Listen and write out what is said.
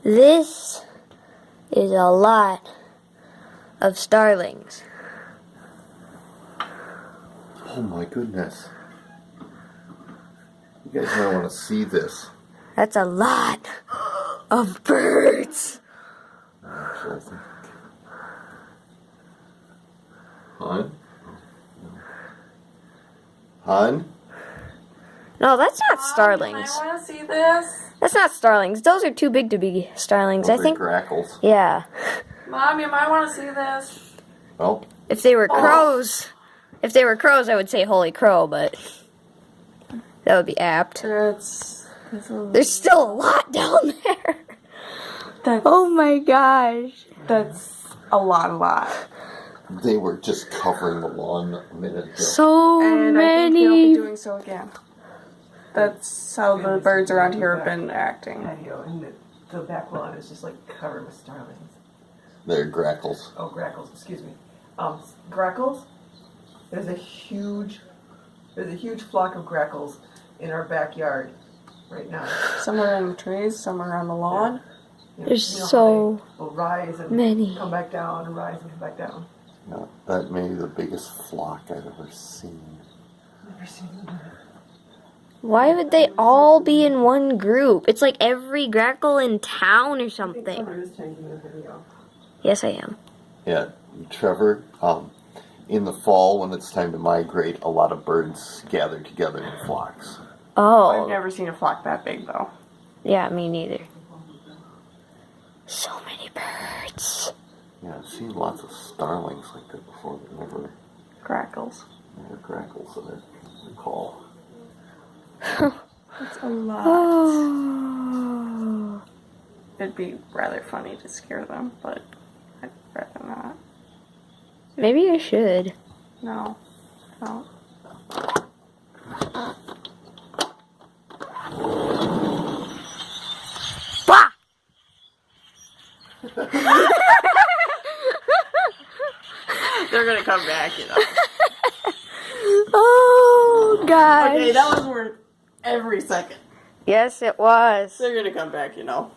This is a lot of starlings. Oh my goodness. You guys might want to see this. That's a lot of birds. Actually, I think. Hun? Hun? No, that's not starlings. I want to see this. That's not starlings. Those are too big to be starlings. Those I think. are grackles. Yeah. Mom, you might want to see this. Well, If they were crows, I would say holy crow, but that would be apt. There's still a lot down there. Oh my gosh. That's a lot. they were just covering the lawn a minute ago. So And I think they'll be many. doing so again. That's how the birds around here have been acting. Patio, and the back lawn is just like covered with starlings. They're grackles. Oh, grackles, excuse me. Grackles? There's a huge flock of grackles in our backyard right now. Some are in the trees, some are on the lawn. You know, There's you know how so they will rise and many. come back down and rise and come back down. Yeah, that may be the biggest flock I've ever seen. Never seen them. Why would they all be in one group? It's like every grackle in town or I think something. Trevor is taking a video. Yes, I am. Yeah, Trevor, in the fall when it's time to migrate, a lot of birds gather together in flocks. I've Oh, never seen a flock that big though. yeah, me neither. So many birds. Yeah, I've seen lots of starlings like that before, but never Crackles. grackles that I recall. That's a lot. Oh. It'd be rather funny to scare them, but I'd rather not. Maybe I should. No. Bah! They're gonna come back, you know. Oh, gosh. Okay, that was worth every second. Yes, it was. They're gonna come back, you know.